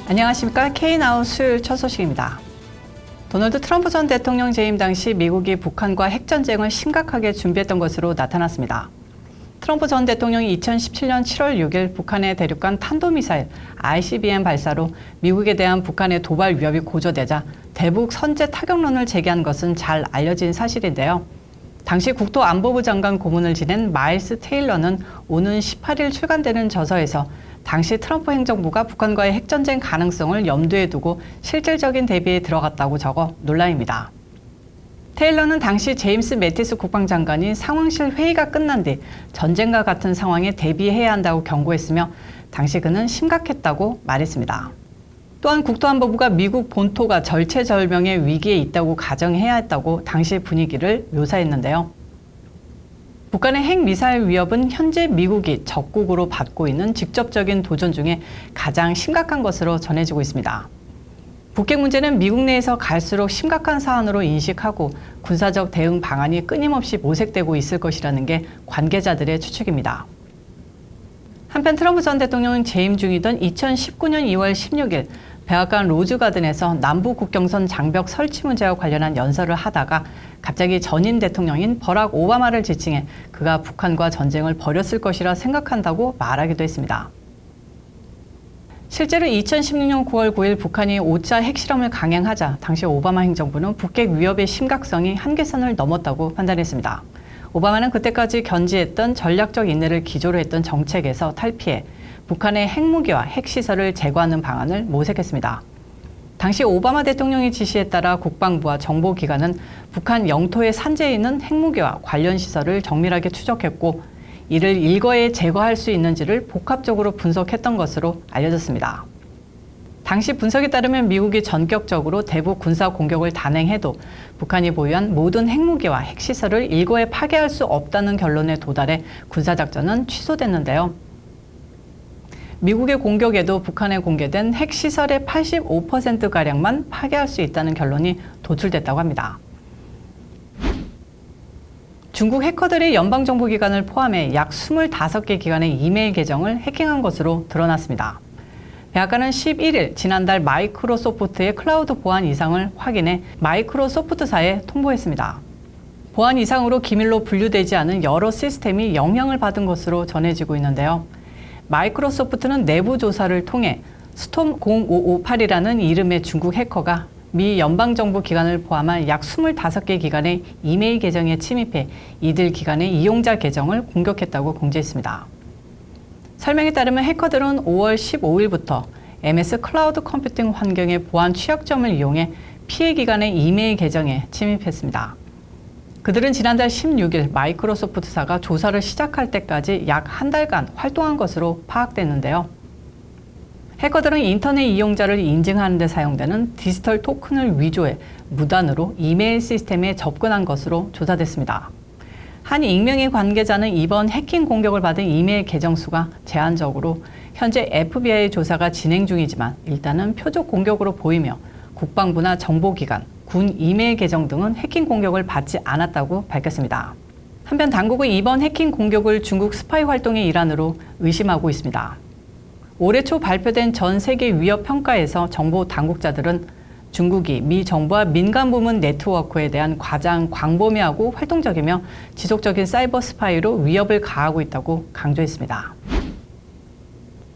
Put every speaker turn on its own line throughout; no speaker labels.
안녕하십니까. K나우 수요일 첫 소식입니다. 도널드 트럼프 전 대통령 재임 당시 미국이 북한과 핵전쟁을 심각하게 준비했던 것으로 나타났습니다. 트럼프 전 대통령이 2017년 7월 6일 북한에 대륙간 탄도미사일 ICBM 발사로 미국에 대한 북한의 도발 위협이 고조되자 대북 선제 타격론을 제기한 것은 잘 알려진 사실인데요. 당시 국토안보부 장관 고문을 지낸 마일스 테일러는 오는 18일 출간되는 저서에서 당시 트럼프 행정부가 북한과의 핵전쟁 가능성을 염두에 두고 실질적인 대비에 들어갔다고 적어 논란입니다. 테일러는 당시 제임스 매티스 국방장관이 상황실 회의가 끝난 뒤 전쟁과 같은 상황에 대비해야 한다고 경고했으며 당시 그는 심각했다고 말했습니다. 또한 국토안보부가 미국 본토가 절체절명의 위기에 있다고 가정해야 했다고 당시 분위기를 묘사했는데요. 북한의 핵미사일 위협은 현재 미국이 적국으로 받고 있는 직접적인 도전 중에 가장 심각한 것으로 전해지고 있습니다. 북핵 문제는 미국 내에서 갈수록 심각한 사안으로 인식하고 군사적 대응 방안이 끊임없이 모색되고 있을 것이라는 게 관계자들의 추측입니다. 한편 트럼프 전 대통령은 재임 중이던 2019년 2월 16일 백악관 로즈가든에서 남부 국경선 장벽 설치 문제와 관련한 연설을 하다가 갑자기 전임 대통령인 버락 오바마를 지칭해 그가 북한과 전쟁을 벌였을 것이라 생각한다고 말하기도 했습니다. 실제로 2016년 9월 9일 북한이 5차 핵실험을 강행하자 당시 오바마 행정부는 북핵 위협의 심각성이 한계선을 넘었다고 판단했습니다. 오바마는 그때까지 견지했던 전략적 인내를 기조로 했던 정책에서 탈피해 북한의 핵무기와 핵시설을 제거하는 방안을 모색했습니다. 당시 오바마 대통령의 지시에 따라 국방부와 정보기관은 북한 영토의 산재에 있는 핵무기와 관련 시설을 정밀하게 추적했고 이를 일거에 제거할 수 있는지를 복합적으로 분석했던 것으로 알려졌습니다. 당시 분석에 따르면 미국이 전격적으로 대북 군사 공격을 단행해도 북한이 보유한 모든 핵무기와 핵시설을 일거에 파괴할 수 없다는 결론에 도달해 군사작전은 취소됐는데요. 미국의 공격에도 북한에 공개된 핵시설의 85%가량만 파괴할 수 있다는 결론이 도출됐다고 합니다. 중국 해커들이 연방정보기관을 포함해 약 25개 기관의 이메일 계정을 해킹한 것으로 드러났습니다. 백악관은 11일 지난달 마이크로소프트의 클라우드 보안 이상을 확인해 마이크로소프트사에 통보했습니다. 보안 이상으로 기밀로 분류되지 않은 여러 시스템이 영향을 받은 것으로 전해지고 있는데요. 마이크로소프트는 내부 조사를 통해 스톰 0558이라는 이름의 중국 해커가 미 연방정보기관을 포함한 약 25개 기관의 이메일 계정에 침입해 이들 기관의 이용자 계정을 공격했다고 공지했습니다. 설명에 따르면 해커들은 5월 15일부터 MS 클라우드 컴퓨팅 환경의 보안 취약점을 이용해 피해 기관의 이메일 계정에 침입했습니다. 그들은 지난달 16일 마이크로소프트사가 조사를 시작할 때까지 약 한 달간 활동한 것으로 파악됐는데요. 해커들은 인터넷 이용자를 인증하는 데 사용되는 디지털 토큰을 위조해 무단으로 이메일 시스템에 접근한 것으로 조사됐습니다. 한 익명의 관계자는 이번 해킹 공격을 받은 이메일 계정 수가 제한적으로 현재 FBI 조사가 진행 중이지만 일단은 표적 공격으로 보이며 국방부나 정보기관, 군 이메일 계정 등은 해킹 공격을 받지 않았다고 밝혔습니다. 한편 당국은 이번 해킹 공격을 중국 스파이 활동의 일환으로 의심하고 있습니다. 올해 초 발표된 전 세계 위협 평가에서 정보 당국자들은 중국이 미 정부와 민간 부문 네트워크에 대한 가장 광범위하고 활동적이며 지속적인 사이버 스파이로 위협을 가하고 있다고 강조했습니다.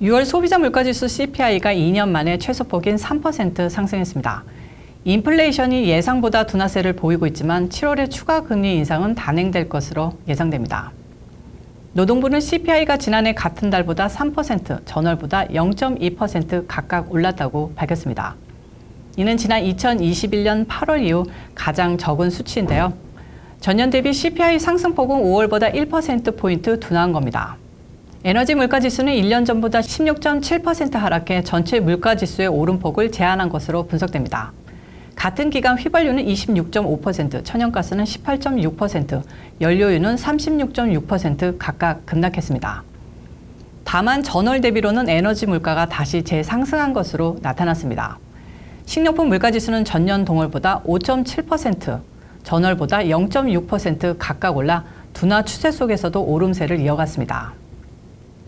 6월 소비자 물가지수 CPI가 2년 만에 최소폭인 3% 상승했습니다. 인플레이션이 예상보다 둔화세를 보이고 있지만 7월에 추가 금리 인상은 단행될 것으로 예상됩니다. 노동부는 CPI가 지난해 같은 달보다 3%, 전월보다 0.2% 각각 올랐다고 밝혔습니다. 이는 지난 2021년 8월 이후 가장 적은 수치인데요. 전년 대비 CPI 상승폭은 5월보다 1%포인트 둔화한 겁니다. 에너지 물가지수는 1년 전보다 16.7% 하락해 전체 물가지수의 오름폭을 제한한 것으로 분석됩니다. 같은 기간 휘발유는 26.5%, 천연가스는 18.6%, 연료유는 36.6% 각각 급락했습니다. 다만 전월 대비로는 에너지 물가가 다시 재상승한 것으로 나타났습니다. 식료품 물가지수는 전년 동월보다 5.7%, 전월보다 0.6% 각각 올라 둔화 추세 속에서도 오름세를 이어갔습니다.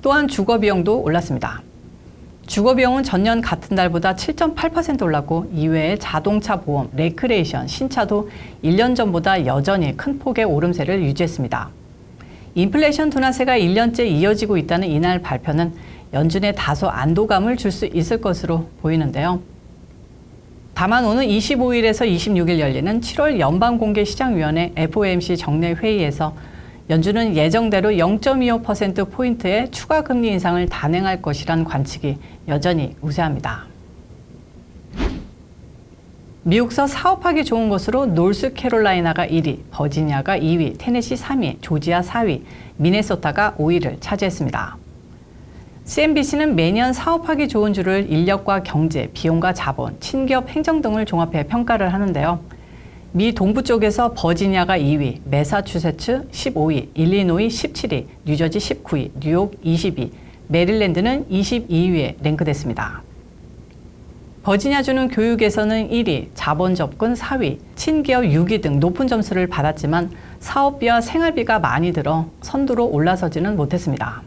또한 주거 비용도 올랐습니다. 주거비용은 전년 같은 달보다 7.8% 올랐고 이외에 자동차 보험, 레크레이션, 신차도 1년 전보다 여전히 큰 폭의 오름세를 유지했습니다. 인플레이션 둔화세가 1년째 이어지고 있다는 이날 발표는 연준에 다소 안도감을 줄 수 있을 것으로 보이는데요. 다만 오는 25일에서 26일 열리는 7월 연방공개시장위원회 FOMC 정례 회의에서 연준은 예정대로 0.25%포인트의 추가 금리 인상을 단행할 것이란 관측이 여전히 우세합니다. 미국서 사업하기 좋은 곳으로 노스캐롤라이나가 1위, 버지니아가 2위, 테네시 3위, 조지아 4위, 미네소타가 5위를 차지했습니다. CNBC는 매년 사업하기 좋은 주를 인력과 경제, 비용과 자본, 친기업 행정 등을 종합해 평가를 하는데요. 미 동부 쪽에서 버지니아가 2위, 매사추세츠 15위, 일리노이 17위, 뉴저지 19위, 뉴욕 20위, 메릴랜드는 22위에 랭크됐습니다. 버지니아주는 교육에서는 1위, 자본 접근 4위, 친기업 6위 등 높은 점수를 받았지만 사업비와 생활비가 많이 들어 선두로 올라서지는 못했습니다.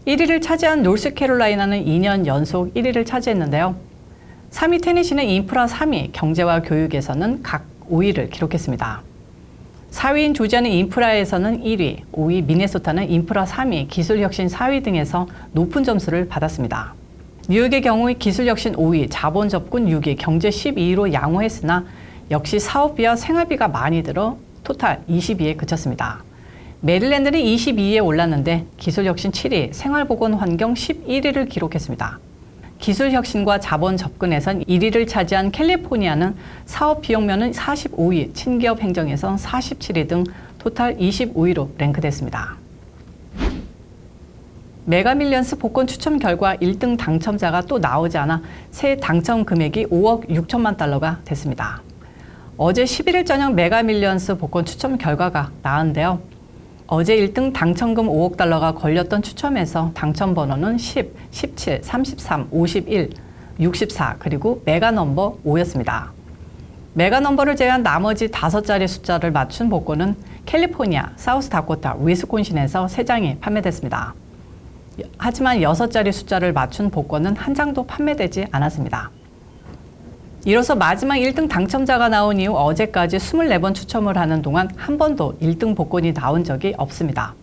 1위를 차지한 노스캐롤라이나는 2년 연속 1위를 차지했는데요. 3위 테네시는 인프라 3위, 경제와 교육에서는 각 5위를 기록했습니다. 4위인 조지아는 인프라에서는 1위, 5위 미네소타는 인프라 3위, 기술혁신 4위 등에서 높은 점수를 받았습니다. 뉴욕의 경우 기술혁신 5위, 자본 접근 6위, 경제 12위로 양호했으나 역시 사업비와 생활비가 많이 들어 토탈 22위에 그쳤습니다. 메릴랜드는 22위에 올랐는데 기술혁신 7위, 생활보건환경 11위를 기록했습니다. 기술혁신과 자본 접근에선 1위를 차지한 캘리포니아는 사업비용면은 45위, 친기업 행정에선 47위 등 토탈 25위로 랭크됐습니다. 메가밀리언스 복권 추첨 결과 1등 당첨자가 또 나오지 않아 새 당첨 금액이 5억 6천만 달러가 됐습니다. 어제 11일 저녁 메가밀리언스 복권 추첨 결과가 나왔는데요. 어제 1등 당첨금 5억 달러가 걸렸던 추첨에서 당첨 번호는 10, 17, 33, 51, 64 그리고 메가 넘버 5였습니다. 메가 넘버를 제외한 나머지 5자리 숫자를 맞춘 복권은 캘리포니아, 사우스다코타, 위스콘신에서 3장이 판매됐습니다. 하지만 6자리 숫자를 맞춘 복권은 한 장도 판매되지 않았습니다. 이로써 마지막 1등 당첨자가 나온 이후 어제까지 24번 추첨을 하는 동안 한 번도 1등 복권이 나온 적이 없습니다.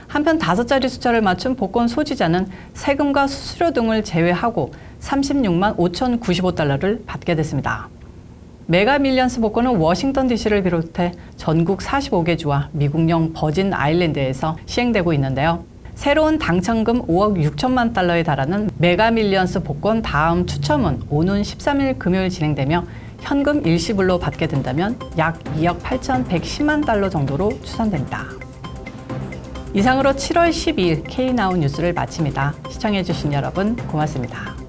한편 5자리 숫자를 맞춘 복권 소지자는 세금과 수수료 등을 제외하고 36만 5,095달러를 받게 됐습니다. 메가밀리언스 복권은 워싱턴 DC를 비롯해 전국 45개 주와 미국령 버진 아일랜드에서 시행되고 있는데요. 새로운 당첨금 5억 6천만 달러에 달하는 메가밀리언스 복권 다음 추첨은 오는 13일 금요일 진행되며 현금 일시불로 받게 된다면 약 2억 8,110만 달러 정도로 추산됩니다. 이상으로 7월 12일 K나우 뉴스를 마칩니다. 시청해주신 여러분 고맙습니다.